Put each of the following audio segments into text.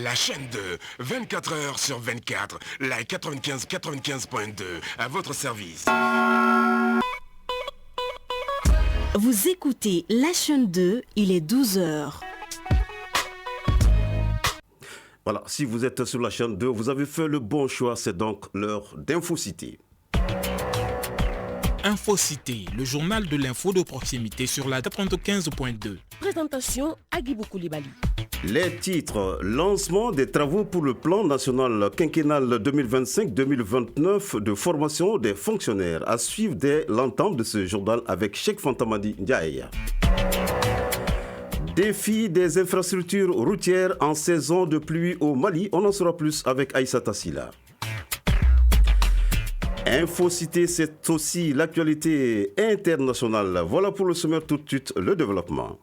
La chaîne 2, 24 heures sur 24, la 95.2, à votre service. Vous écoutez la chaîne 2, il est 12 heures. Voilà, si vous êtes sur la chaîne 2, vous avez fait le bon choix, c'est donc l'heure d'Infocité. Infocité, le journal de l'info de proximité sur la 95.2. Présentation Agibou Koulibaly. Les titres, lancement des travaux pour le plan national quinquennal 2025-2029 de formation des fonctionnaires à suivre dès l'entame de ce journal avec Cheikh Fantamadi Ndiaye. Défi des infrastructures routières en saison de pluie au Mali, on en saura plus avec Aïssa Tassila. Infocité, c'est aussi l'actualité internationale. Voilà pour le sommaire, tout de suite le développement.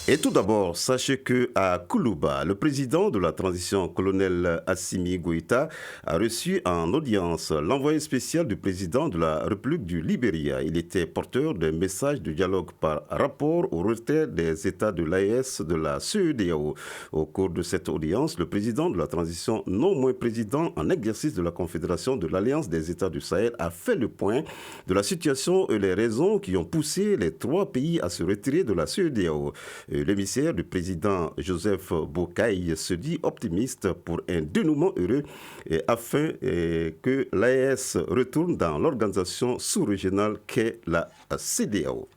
Et tout d'abord, sachez qu'à Koulouba, le président de la transition, colonel Assimi Goïta, a reçu en audience l'envoyé spécial du président de la République du Libéria. Il était porteur d'un message de dialogue par rapport au retrait des États de l'AES de la CEDEAO. Au cours de cette audience, le président de la transition, non moins président en exercice de la Confédération de l'Alliance des États du Sahel, a fait le point de la situation et les raisons qui ont poussé les trois pays à se retirer de la CEDEAO. L'émissaire du président Joseph Boakai se dit optimiste pour un dénouement heureux afin que l'AES retourne dans l'organisation sous-régionale qu'est la CEDEAO.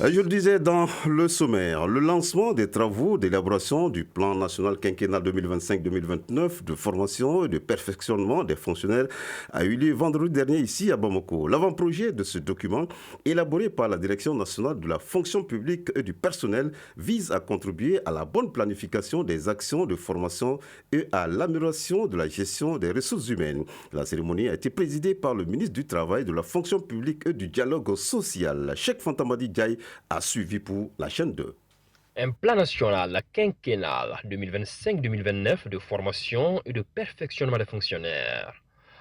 Je le disais dans le sommaire, le lancement des travaux d'élaboration du plan national quinquennal 2025-2029 de formation et de perfectionnement des fonctionnaires a eu lieu vendredi dernier ici à Bamako. L'avant-projet de ce document, élaboré par la Direction nationale de la fonction publique et du personnel, vise à contribuer à la bonne planification des actions de formation et à l'amélioration de la gestion des ressources humaines. La cérémonie a été présidée par le ministre du Travail, de la fonction publique et du dialogue social, Cheikh Fantamadi Ndiaye, a suivi pour la chaîne 2. Un plan national quinquennal 2025-2029 de formation et de perfectionnement des fonctionnaires.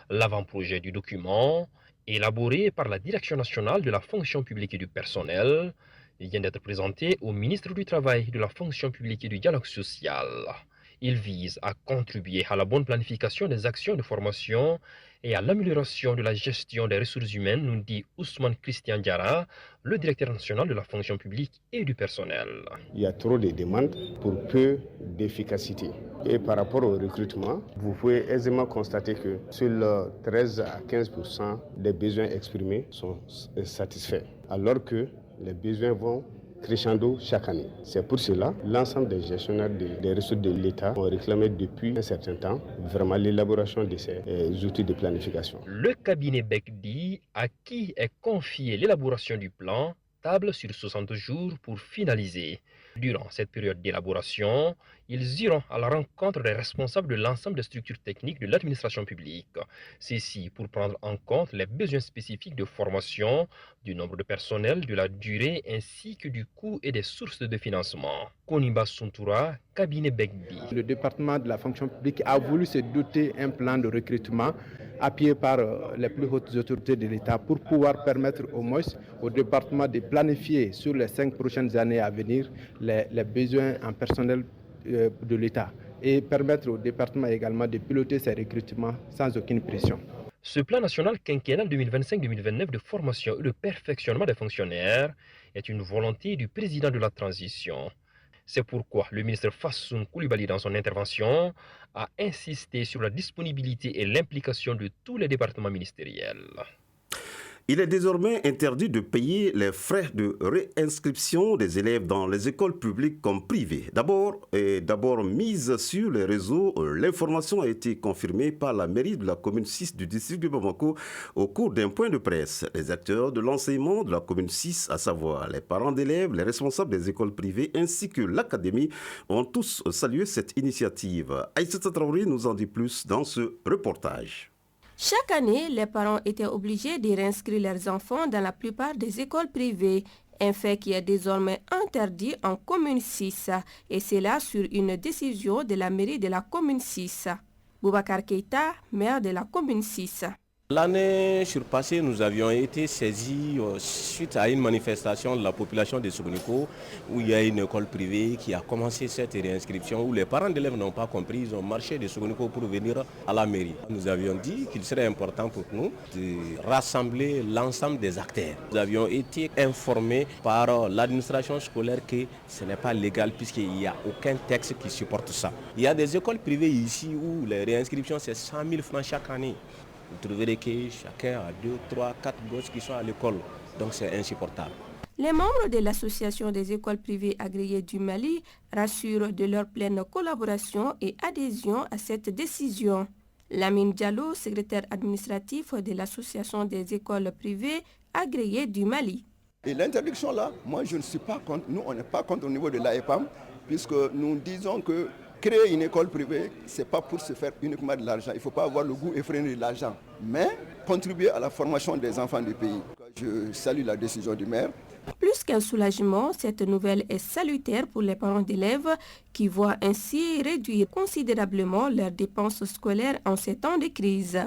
L'avant-projet du document, élaboré par la Direction nationale de la fonction publique et du personnel, vient d'être présenté au ministre du Travail, de la fonction publique et du dialogue social. Il vise à contribuer à la bonne planification des actions de formation et à l'amélioration de la gestion des ressources humaines, nous dit Ousmane Christian Diarra, le directeur national de la fonction publique et du personnel. Il y a trop de demandes pour peu d'efficacité. Et par rapport au recrutement, vous pouvez aisément constater que sur 13 à 15% des besoins exprimés sont satisfaits, alors que les besoins vont crescendo chaque année. C'est pour cela l'ensemble des gestionnaires des ressources de l'État ont réclamé depuis un certain temps vraiment l'élaboration de ces outils de planification. Le cabinet Bekdi, à qui est confiée l'élaboration du plan, table sur 60 jours pour finaliser. Durant cette période d'élaboration, ils iront à la rencontre des responsables de l'ensemble des structures techniques de l'administration publique. Ceci pour prendre en compte les besoins spécifiques de formation, du nombre de personnel, de la durée ainsi que du coût et des sources de financement. Koniba Suntura, cabinet Begbi. Le département de la fonction publique a voulu se doter un plan de recrutement appuyé par les plus hautes autorités de l'État pour pouvoir permettre au moins au département de planifier sur les 5 prochaines années à venir les besoins en personnel de l'État et permettre au département également de piloter ces recrutements sans aucune pression. Ce plan national quinquennal 2025-2029 de formation et de perfectionnement des fonctionnaires est une volonté du président de la transition. C'est pourquoi le ministre Fassoun Koulibaly, dans son intervention, a insisté sur la disponibilité et l'implication de tous les départements ministériels. Il est désormais interdit de payer les frais de réinscription des élèves dans les écoles publiques comme privées. D'abord mise sur les réseaux, l'information a été confirmée par la mairie de la commune 6 du district de Bamako au cours d'un point de presse. Les acteurs de l'enseignement de la commune 6, à savoir les parents d'élèves, les responsables des écoles privées ainsi que l'académie, ont tous salué cette initiative. Aïssata Traoré nous en dit plus dans ce reportage. Chaque année, les parents étaient obligés de réinscrire leurs enfants dans la plupart des écoles privées, un fait qui est désormais interdit en commune 6, et c'est là sur une décision de la mairie de la commune 6. Boubacar Keïta, maire de la commune 6. L'année surpassée, nous avions été saisis suite à une manifestation de la population de Sogoniko où il y a une école privée qui a commencé cette réinscription où les parents d'élèves n'ont pas compris, ils ont marché de Sogoniko pour venir à la mairie. Nous avions dit qu'il serait important pour nous de rassembler l'ensemble des acteurs. Nous avions été informés par l'administration scolaire que ce n'est pas légal puisqu'il n'y a aucun texte qui supporte ça. Il y a des écoles privées ici où les réinscriptions c'est 100 000 francs chaque année. Vous trouverez que chacun a 2, 3, 4 gosses qui sont à l'école. Donc c'est insupportable. Les membres de l'Association des écoles privées agréées du Mali rassurent de leur pleine collaboration et adhésion à cette décision. Lamine Diallo, secrétaire administratif de l'Association des écoles privées agréées du Mali. Et l'interdiction là, moi je ne suis pas contre, nous on n'est pas contre au niveau de l'AEPAM, puisque nous disons que créer une école privée, ce n'est pas pour se faire uniquement de l'argent. Il ne faut pas avoir le goût effréné de l'argent, mais contribuer à la formation des enfants du pays. Je salue la décision du maire. Plus qu'un soulagement, cette nouvelle est salutaire pour les parents d'élèves qui voient ainsi réduire considérablement leurs dépenses scolaires en ces temps de crise.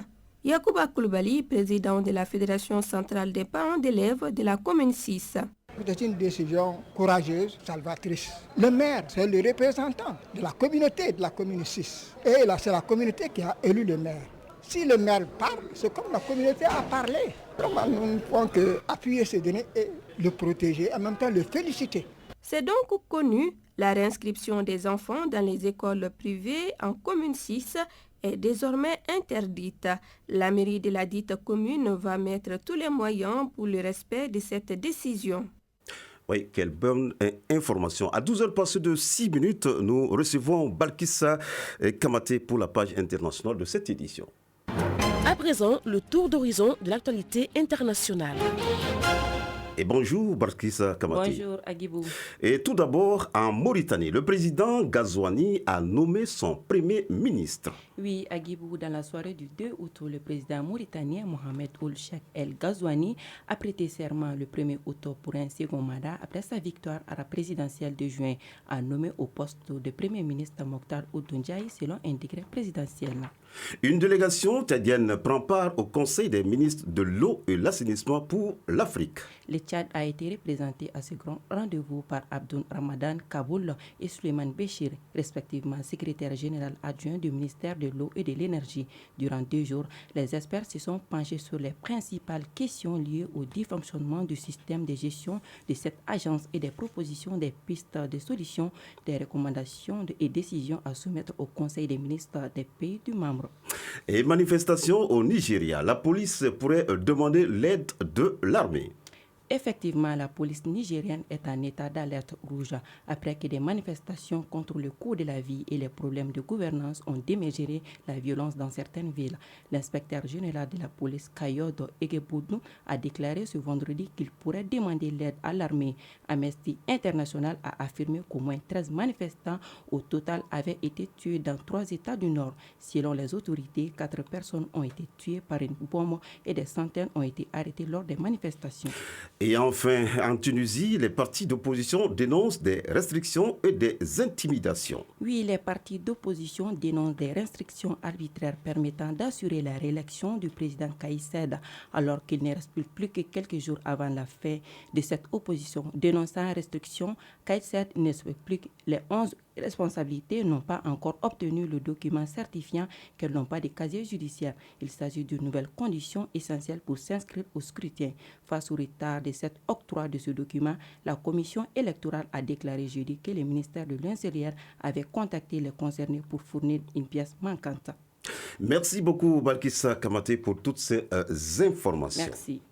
Yacouba Koulibaly, président de la Fédération centrale des parents d'élèves de la commune 6. C'est une décision courageuse, salvatrice. Le maire, c'est le représentant de la communauté de la commune 6. Et là, c'est la communauté qui a élu le maire. Si le maire parle, c'est comme la communauté a parlé. Vraiment, nous ne pouvons qu'appuyer ces données et le protéger, en même temps le féliciter. C'est donc connu, la réinscription des enfants dans les écoles privées en commune 6 est désormais interdite. La mairie de la dite commune va mettre tous les moyens pour le respect de cette décision. Oui, quelle bonne information. À 12h passées de 6 minutes, nous recevons Balkissa Kamaté pour la page internationale de cette édition. À présent, le tour d'horizon de l'actualité internationale. Et bonjour Balkissa Kamaté. Bonjour Agibou. Et tout d'abord, en Mauritanie, le président Ghazouani a nommé son premier ministre. Oui, Agibou, dans la soirée du 2 août, le président mauritanien Mohamed Ould Cheikh El Ghazouani a prêté serment le 1er août pour un second mandat après sa victoire à la présidentielle de juin, a nommé au poste de premier ministre Mokhtar Ould Ndiaye selon un décret présidentiel. Une délégation tchadienne prend part au Conseil des ministres de l'eau et l'assainissement pour l'Afrique. Le Tchad a été représenté à ce grand rendez-vous par Abdoul Ramadan Kaboul et Souleymane Béchir, respectivement secrétaire général adjoint du ministère de l'eau et de l'énergie. Durant 2 jours, les experts se sont penchés sur les principales questions liées au dysfonctionnement du système de gestion de cette agence et des propositions, des pistes de solutions, des recommandations et décisions à soumettre au Conseil des ministres des pays du membre. Et manifestation au Nigeria, la police pourrait demander l'aide de l'armée. Effectivement, la police nigérienne est en état d'alerte rouge après que des manifestations contre le coût de la vie et les problèmes de gouvernance ont démesuré la violence dans certaines villes. L'inspecteur général de la police, Kayodo Egeboudou, a déclaré ce vendredi qu'il pourrait demander l'aide à l'armée. Amnesty International a affirmé qu'au moins 13 manifestants au total avaient été tués dans 3 États du Nord. Selon les autorités, 4 personnes ont été tuées par une bombe et des centaines ont été arrêtées lors des manifestations. Et enfin, en Tunisie, les partis d'opposition dénoncent des restrictions et des intimidations. Oui, les partis d'opposition dénoncent des restrictions arbitraires permettant d'assurer la réélection du président Kais Saied, alors qu'il ne reste plus que quelques jours avant la fin de cette opposition. Dénonçant restrictions, Kais Saied ne souhaite plus que les 11 responsabilités n'ont pas encore obtenu le document certifiant qu'elles n'ont pas de casier judiciaire. Il s'agit de nouvelles conditions essentielles pour s'inscrire au scrutin. Face au retard de cet octroi de ce document, la commission électorale a déclaré jeudi que le ministère de l'Intérieur avait contacté les concernés pour fournir une pièce manquante. Merci beaucoup Balkissa Kamaté pour toutes ces informations. Merci.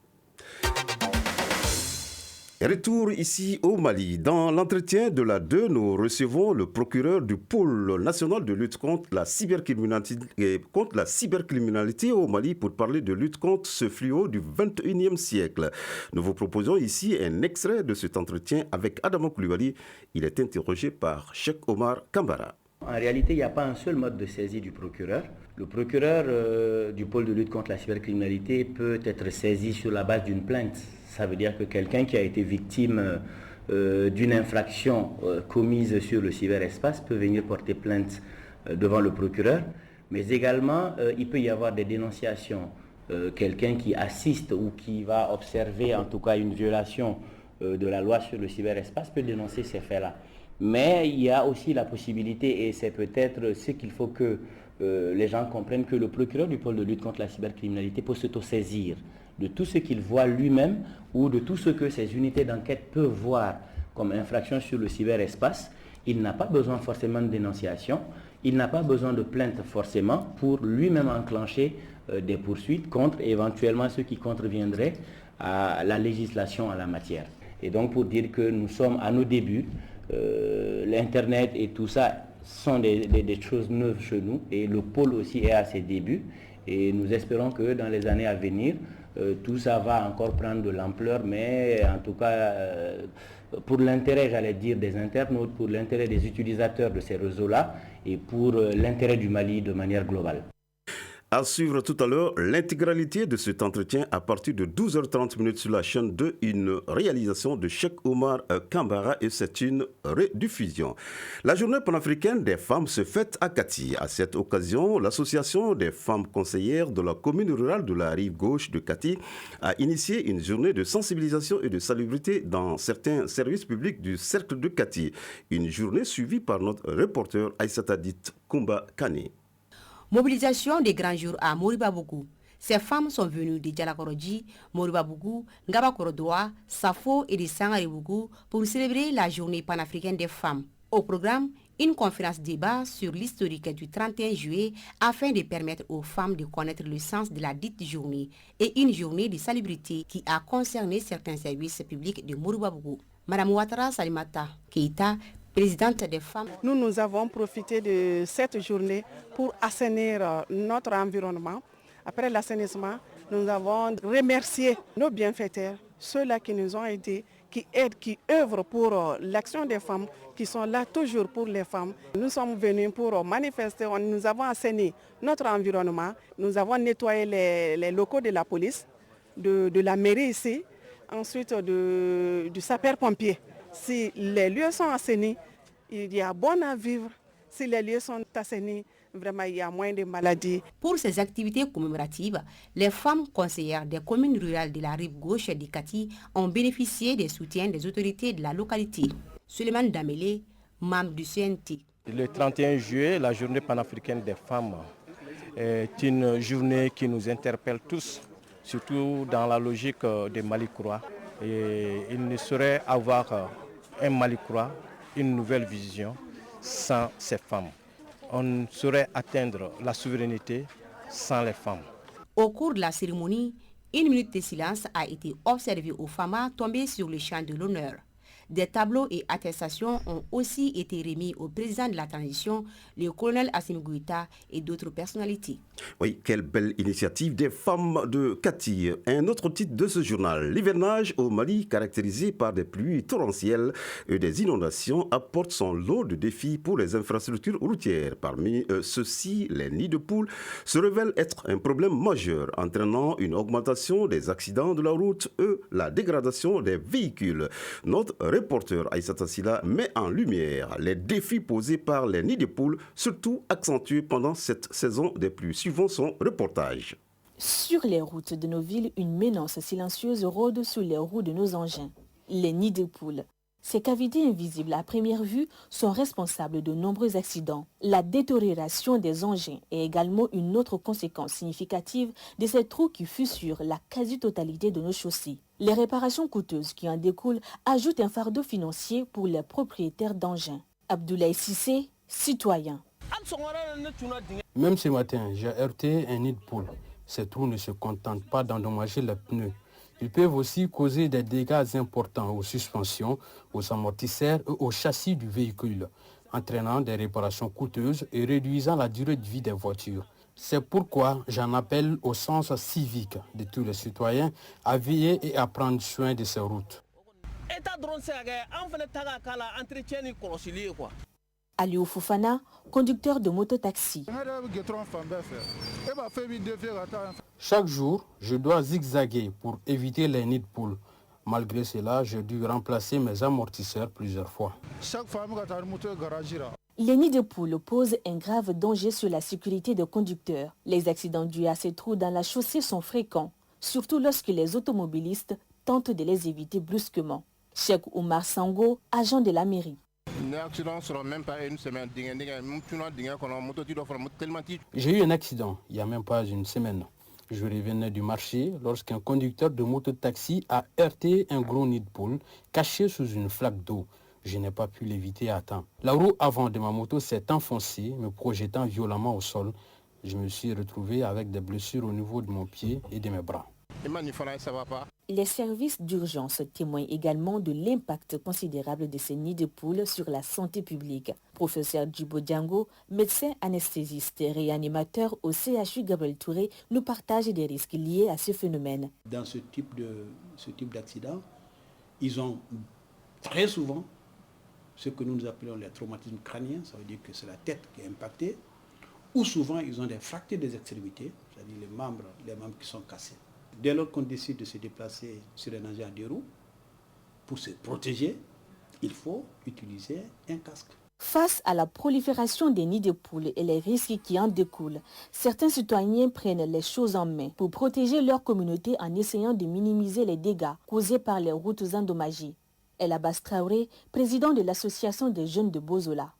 Retour ici au Mali. Dans l'entretien de la 2, nous recevons le procureur du pôle national de lutte contre la cybercriminalité au Mali pour parler de lutte contre ce fléau du 21e siècle. Nous vous proposons ici un extrait de cet entretien avec Adama Koulibaly. Il est interrogé par Cheikh Omar Kambara. En réalité, il n'y a pas un seul mode de saisie du procureur. Le procureur du pôle de lutte contre la cybercriminalité peut être saisi sur la base d'une plainte. Ça veut dire que quelqu'un qui a été victime d'une infraction commise sur le cyberespace peut venir porter plainte devant le procureur. Mais également, il peut y avoir des dénonciations quelqu'un qui assiste ou qui va observer en tout cas une violation de la loi sur le cyberespace peut dénoncer ces faits-là. Mais il y a aussi la possibilité, et c'est peut-être ce qu'il faut que les gens comprennent, que le procureur du pôle de lutte contre la cybercriminalité peut s'autosaisir de tout ce qu'il voit lui-même ou de tout ce que ces unités d'enquête peuvent voir comme infraction sur le cyberespace. Il n'a pas besoin forcément de dénonciation, il n'a pas besoin de plainte forcément pour lui-même enclencher des poursuites contre éventuellement ceux qui contreviendraient à la législation en la matière. Et donc pour dire que nous sommes à nos débuts, l'Internet et tout ça sont des choses neuves chez nous et le pôle aussi est à ses débuts et nous espérons que dans les années à venir, tout ça va encore prendre de l'ampleur, mais en tout cas, pour l'intérêt, j'allais dire, des internautes, pour l'intérêt des utilisateurs de ces réseaux-là et pour l'intérêt du Mali de manière globale. À suivre tout à l'heure l'intégralité de cet entretien à partir de 12h30 sur la chaîne 2, une réalisation de Cheikh Omar Kambara et c'est une rediffusion. La journée panafricaine des femmes se fête à Kati. À cette occasion, l'association des femmes conseillères de la commune rurale de la rive gauche de Kati a initié une journée de sensibilisation et de salubrité dans certains services publics du cercle de Kati. Une journée suivie par notre reporter Aïssata Dit Kumba Kane. Mobilisation des grands jours à Moribabougou. Ces femmes sont venues de Djalakoroji, Moribabougou, Ngabakorodoa, Safo et de Sangaribougou pour célébrer la journée panafricaine des femmes. Au programme, une conférence débat sur l'historique du 31 juillet afin de permettre aux femmes de connaître le sens de la dite journée et une journée de salubrité qui a concerné certains services publics de Moribabougou. Madame Ouattara Salimata Keita, présidente des femmes. Nous avons profité de cette journée pour assainir notre environnement. Après l'assainissement, nous avons remercié nos bienfaiteurs, ceux-là qui nous ont aidés, qui aident, qui œuvrent pour l'action des femmes, qui sont là toujours pour les femmes. Nous sommes venus pour manifester, nous avons assaini notre environnement, nous avons nettoyé les locaux de la police, de la mairie ici, ensuite du sapeur-pompier. Si les lieux sont assainis, il y a bon à vivre. Si les lieux sont assainis, vraiment il y a moins de maladies. Pour ces activités commémoratives, les femmes conseillères des communes rurales de la rive gauche de Kati ont bénéficié des soutiens des autorités de la localité. Suleiman Damele, membre du CNT. Le 31 juillet, la journée panafricaine des femmes est une journée qui nous interpelle tous, surtout dans la logique des Malicroix. Et il ne saurait avoir un Malicroix, une nouvelle vision sans ces femmes. On ne saurait atteindre la souveraineté sans les femmes. Au cours de la cérémonie, une minute de silence a été observée aux femmes tombées sur le champ de l'honneur. Des tableaux et attestations ont aussi été remis au président de la transition, le colonel Assimi Goïta et d'autres personnalités. Oui, quelle belle initiative des femmes de Kati. Un autre titre de ce journal. L'hivernage au Mali, caractérisé par des pluies torrentielles et des inondations, apporte son lot de défis pour les infrastructures routières. Parmi ceux-ci, les nids de poules se révèlent être un problème majeur, entraînant une augmentation des accidents de la route et la dégradation des véhicules. Notre reporter Aïssata Sila met en lumière les défis posés par les nids de poules, surtout accentués pendant cette saison des pluies. Suivons son reportage. Sur les routes de nos villes, une menace silencieuse rôde sous les roues de nos engins. Les nids de poules. Ces cavités invisibles à première vue sont responsables de nombreux accidents. La détérioration des engins est également une autre conséquence significative de ces trous qui fissurent la quasi-totalité de nos chaussées. Les réparations coûteuses qui en découlent ajoutent un fardeau financier pour les propriétaires d'engins. Abdoulaye Sissé, citoyen. Même ce matin, j'ai heurté un nid de poule. Ces trous ne se contentent pas d'endommager les pneus. Ils peuvent aussi causer des dégâts importants aux suspensions, aux amortisseurs et au châssis du véhicule, entraînant des réparations coûteuses et réduisant la durée de vie des voitures. C'est pourquoi j'en appelle au sens civique de tous les citoyens à veiller et à prendre soin de ces routes. Aliou Foufana, conducteur de mototaxi. Chaque jour, je dois zigzaguer pour éviter les nids de poules. Malgré cela, j'ai dû remplacer mes amortisseurs plusieurs fois. Les nids de poules posent un grave danger sur la sécurité des conducteurs. Les accidents dus à ces trous dans la chaussée sont fréquents, surtout lorsque les automobilistes tentent de les éviter brusquement. Cheikh Oumar Sango, agent de la mairie. J'ai eu un accident il n'y a même pas une semaine. Je revenais du marché lorsqu'un conducteur de moto-taxi a heurté un gros nid de poule caché sous une flaque d'eau. Je n'ai pas pu l'éviter à temps. La roue avant de ma moto s'est enfoncée, me projetant violemment au sol. Je me suis retrouvé avec des blessures au niveau de mon pied et de mes bras. Les services d'urgence témoignent également de l'impact considérable de ces nids de poules sur la santé publique. Professeur Djibo Diango, médecin anesthésiste et réanimateur au CHU Gabriel Touré, nous partage des risques liés à ce phénomène. Dans ce type d'accident, ils ont très souvent ce que nous appelons les traumatismes crâniens, ça veut dire que c'est la tête qui est impactée, ou souvent ils ont des fractures des extrémités, c'est-à-dire les membres qui sont cassés. Dès lors qu'on décide de se déplacer sur un engin à deux roues, pour se protéger, il faut utiliser un casque. Face à la prolifération des nids de poules et les risques qui en découlent, certains citoyens prennent les choses en main pour protéger leur communauté en essayant de minimiser les dégâts causés par les routes endommagées. El Abbas Traoré, président de l'association des jeunes de Bozola.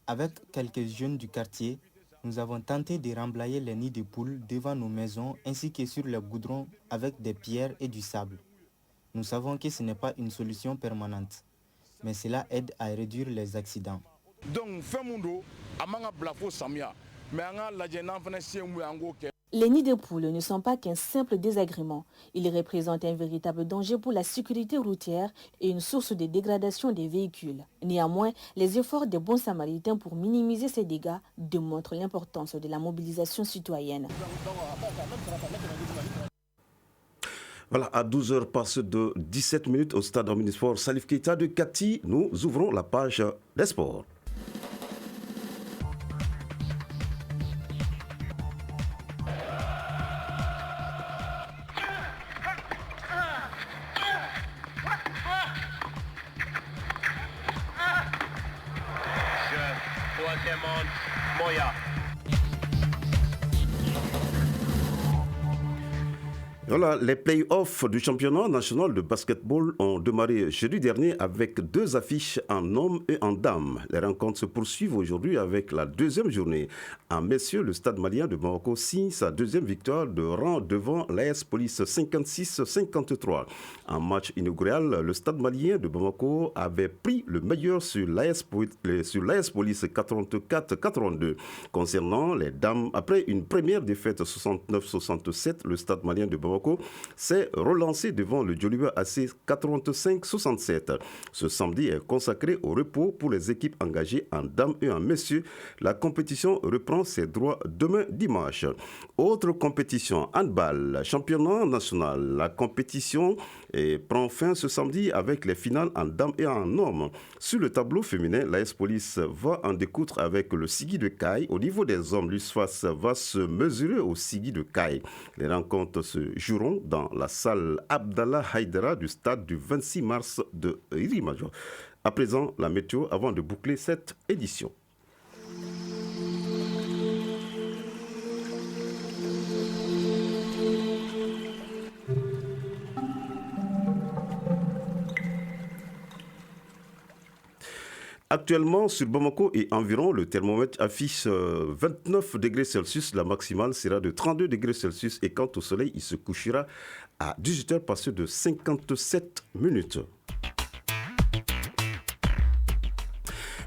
Avec quelques jeunes du quartier, nous avons tenté de remblayer les nids de poules devant nos maisons ainsi que sur les goudrons avec des pierres et du sable. Nous savons que ce n'est pas une solution permanente, mais cela aide à réduire les accidents. Les nids de poules ne sont pas qu'un simple désagrément. Ils représentent un véritable danger pour la sécurité routière et une source de dégradation des véhicules. Néanmoins, les efforts des bons samaritains pour minimiser ces dégâts démontrent l'importance de la mobilisation citoyenne. Voilà, à 12h passées de 17 minutes au stade omnisport Salif Keita de Kati, nous ouvrons la page des sports. Voilà, les play-offs du championnat national de basketball ont démarré jeudi dernier avec deux affiches en hommes et en dames. Les rencontres se poursuivent aujourd'hui avec la deuxième journée. En messieurs, le Stade malien de Bamako signe sa deuxième victoire de rang devant l'AS Police 56-53. En match inaugural, le Stade malien de Bamako avait pris le meilleur sur l'AS Police 84-82. Concernant les dames, après une première défaite 69-67, le Stade malien de Bamako s'est relancé devant le Djoliba AC 85-67. Ce samedi est consacré au repos pour les équipes engagées en dames et en messieurs. La compétition reprend ses droits demain dimanche. Autre compétition, handball, championnat national. La compétition prend fin ce samedi avec les finales en dames et en hommes. Sur le tableau féminin, l'AS Police va en découdre avec le Sigui de Caille. Au niveau des hommes, l'USFAS va se mesurer au Sigui de Caille. Les rencontres se joueront dans la salle Abdallah Haïdara du stade du 26 mars de Irimajo. À présent, la météo avant de boucler cette édition. Actuellement, sur Bamako et environ, le thermomètre affiche 29 degrés Celsius. La maximale sera de 32 degrés Celsius. Et quant au soleil, il se couchera à 18h passé de 57 minutes.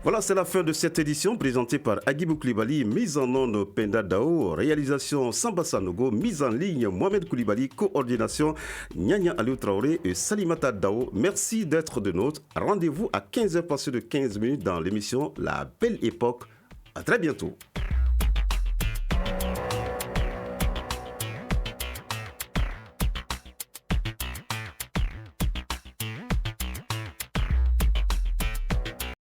Voilà, c'est la fin de cette édition présentée par Agibou Koulibaly, mise en onde Penda Dao, réalisation Samba Sanogo, mise en ligne Mohamed Koulibaly, coordination Nyanya Aliou Traoré et Salimata Dao. Merci d'être de nôtres. Rendez-vous à 15h passé de 15 minutes dans l'émission La Belle Époque. À très bientôt.